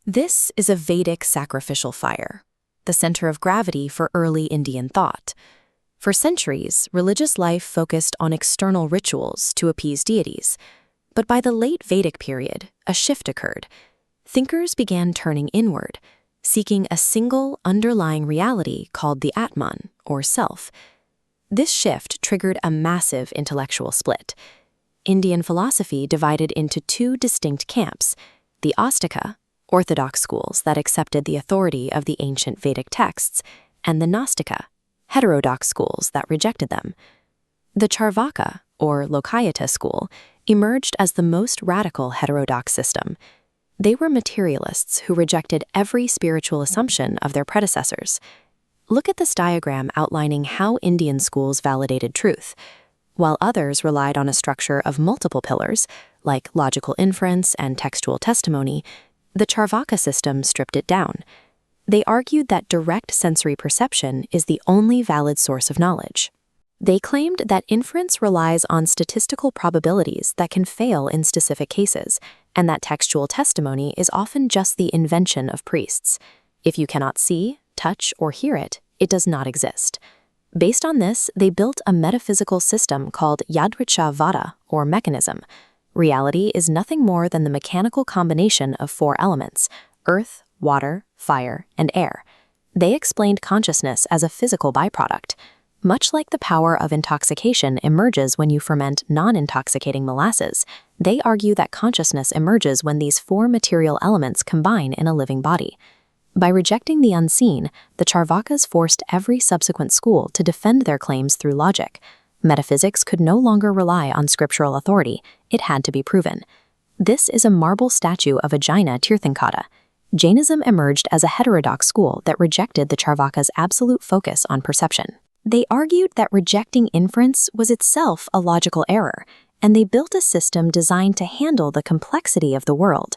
This is a Vedic sacrificial fire, the center of gravity for early Indian thought. For centuries, religious life focused on external rituals to appease deities. But by the late Vedic period, a shift occurred. Thinkers began turning inward, seeking a single underlying reality called the Atman, or self. This shift triggered a massive intellectual split. Indian philosophy divided into two distinct camps: the Astika, orthodox schools that accepted the authority of the ancient Vedic texts, and the Nastika, heterodox schools that rejected them. The Charvaka, or Lokayata school, emerged as the most radical heterodox system. They were materialists who rejected every spiritual assumption of their predecessors. Look at this diagram outlining how Indian schools validated truth. While others relied on a structure of multiple pillars, like logical inference and textual testimony, the Charvaka system stripped it down. They argued that direct sensory perception is the only valid source of knowledge. They claimed that inference relies on statistical probabilities that can fail in specific cases, and that textual testimony is often just the invention of priests. If you cannot see, touch, or hear it, it does not exist. Based on this, they built a metaphysical system called Yadricha Vada, or mechanism. Reality is nothing more than the mechanical combination of four elements: earth, water, fire, and air. They explained consciousness as a physical byproduct. Much like the power of intoxication emerges when you ferment non-intoxicating molasses, they argue that consciousness emerges when these four material elements combine in a living body. By rejecting the unseen, the Charvakas forced every subsequent school to defend their claims through logic. Metaphysics could no longer rely on scriptural authority; it had to be proven. This is a marble statue of a Jaina Tirthankara. Jainism emerged as a heterodox school that rejected the Charvakas' absolute focus on perception. They argued that rejecting inference was itself a logical error, and they built a system designed to handle the complexity of the world.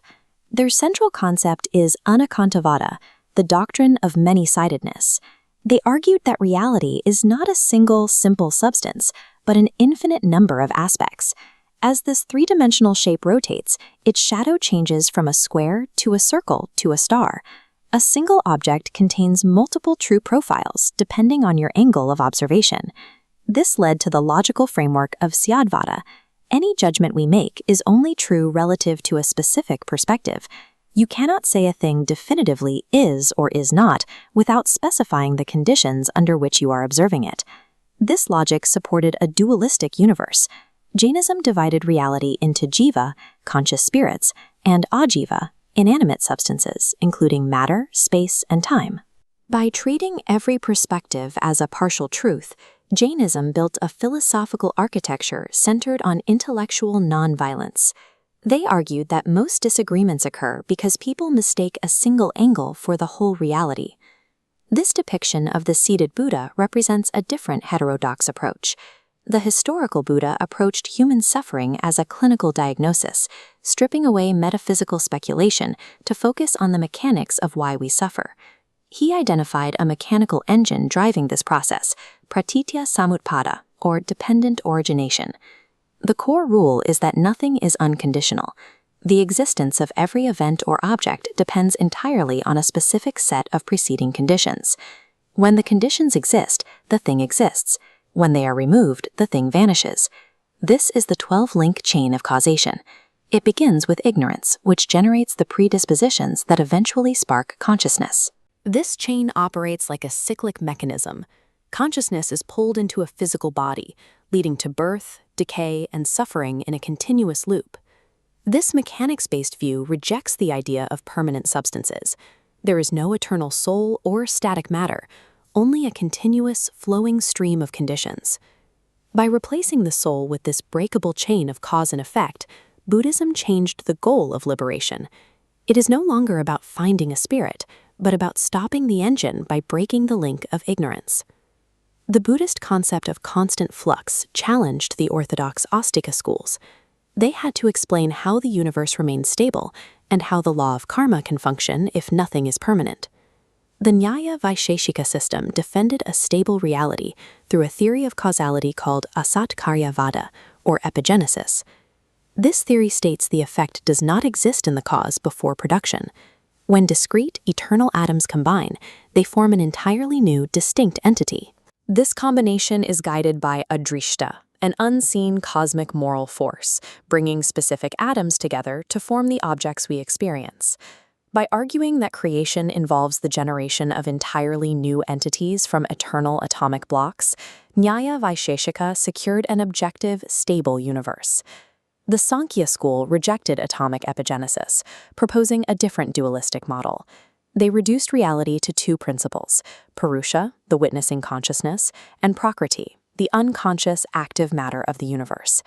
Their central concept is Anakantavada, the doctrine of many-sidedness. They argued that reality is not a single, simple substance, but an infinite number of aspects. As this three-dimensional shape rotates, its shadow changes from a square to a circle to a star. A single object contains multiple true profiles depending on your angle of observation. This led to the logical framework of Syadvada. Any judgment we make is only true relative to a specific perspective. You cannot say a thing definitively is or is not without specifying the conditions under which you are observing it. This logic supported a dualistic universe. Jainism divided reality into jiva, conscious spirits, and ajiva, inanimate substances, including matter, space, and time. By treating every perspective as a partial truth, Jainism built a philosophical architecture centered on intellectual nonviolence. They argued that most disagreements occur because people mistake a single angle for the whole reality. This depiction of the seated Buddha represents a different heterodox approach. The historical Buddha approached human suffering as a clinical diagnosis, stripping away metaphysical speculation to focus on the mechanics of why we suffer. He identified a mechanical engine driving this process, pratitya samutpada, or dependent origination. The core rule is that nothing is unconditional. The existence of every event or object depends entirely on a specific set of preceding conditions. When the conditions exist, the thing exists. When they are removed, the thing vanishes. This is the 12-link chain of causation. It begins with ignorance, which generates the predispositions that eventually spark consciousness. This chain operates like a cyclic mechanism. Consciousness is pulled into a physical body, leading to birth, decay, and suffering in a continuous loop. This mechanics-based view rejects the idea of permanent substances. There is no eternal soul or static matter, only a continuous, flowing stream of conditions. By replacing the soul with this breakable chain of cause and effect, Buddhism changed the goal of liberation. It is no longer about finding a spirit, but about stopping the engine by breaking the link of ignorance. The Buddhist concept of constant flux challenged the orthodox Astika schools. They had to explain how the universe remains stable and how the law of karma can function if nothing is permanent. The Nyaya Vaisheshika system defended a stable reality through a theory of causality called Asatkaryavada, or epigenesis. This theory states the effect does not exist in the cause before production. When discrete, eternal atoms combine, they form an entirely new, distinct entity. This combination is guided by adrishta, an unseen cosmic moral force, bringing specific atoms together to form the objects we experience. By arguing that creation involves the generation of entirely new entities from eternal atomic blocks, Nyaya Vaisheshika secured an objective, stable universe. The Sankhya school rejected atomic epigenesis, proposing a different dualistic model. They reduced reality to two principles: Purusha, the witnessing consciousness, and Prakriti, the unconscious active matter of the universe.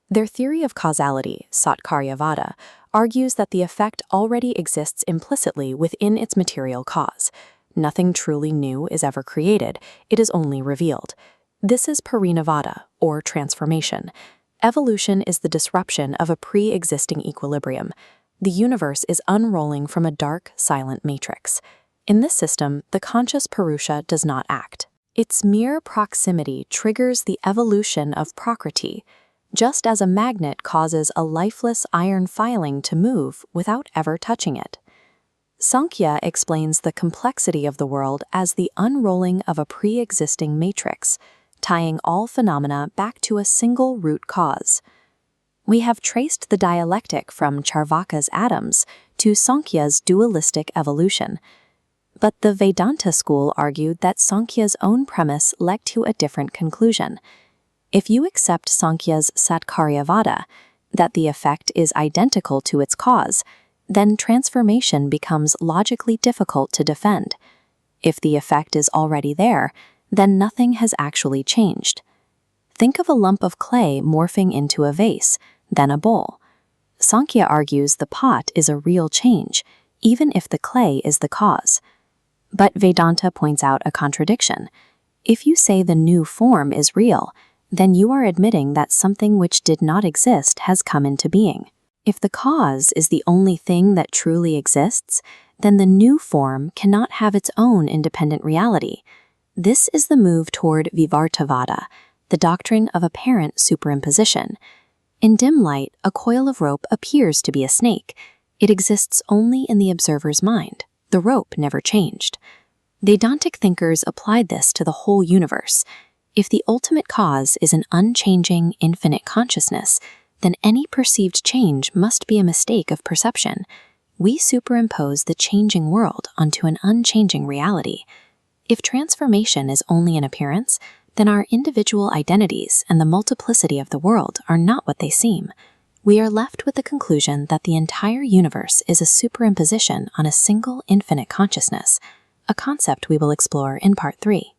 Their theory of causality, Satkaryavada, argues that the effect already exists implicitly within its material cause. Nothing truly new is ever created, it is only revealed. This is Parinavada, or transformation. Evolution is the disruption of a pre-existing equilibrium. The universe is unrolling from a dark, silent matrix. In this system, the conscious Purusha does not act. Its mere proximity triggers the evolution of Prakriti, just as a magnet causes a lifeless iron filing to move without ever touching it. Sankhya explains the complexity of the world as the unrolling of a pre-existing matrix, tying all phenomena back to a single root cause. We have traced the dialectic from Charvaka's atoms to Sankhya's dualistic evolution. But the Vedanta school argued that Sankhya's own premise led to a different conclusion. If you accept Sankhya's Satkaryavada, that the effect is identical to its cause, then transformation becomes logically difficult to defend. If the effect is already there, then nothing has actually changed. Think of a lump of clay morphing into a vase, then a bowl. Sankhya argues the pot is a real change, even if the clay is the cause. But Vedanta points out a contradiction. If you say the new form is real, then you are admitting that something which did not exist has come into being. If the cause is the only thing that truly exists, then the new form cannot have its own independent reality. This is the move toward Vivartavada, the doctrine of apparent superimposition. In dim light, a coil of rope appears to be a snake. It exists only in the observer's mind. The rope never changed. Vedantic thinkers applied this to the whole universe. If the ultimate cause is an unchanging, infinite consciousness, then any perceived change must be a mistake of perception. We superimpose the changing world onto an unchanging reality. If transformation is only an appearance, then our individual identities and the multiplicity of the world are not what they seem. We are left with the conclusion that the entire universe is a superimposition on a single infinite consciousness, a concept we will explore in Part 3.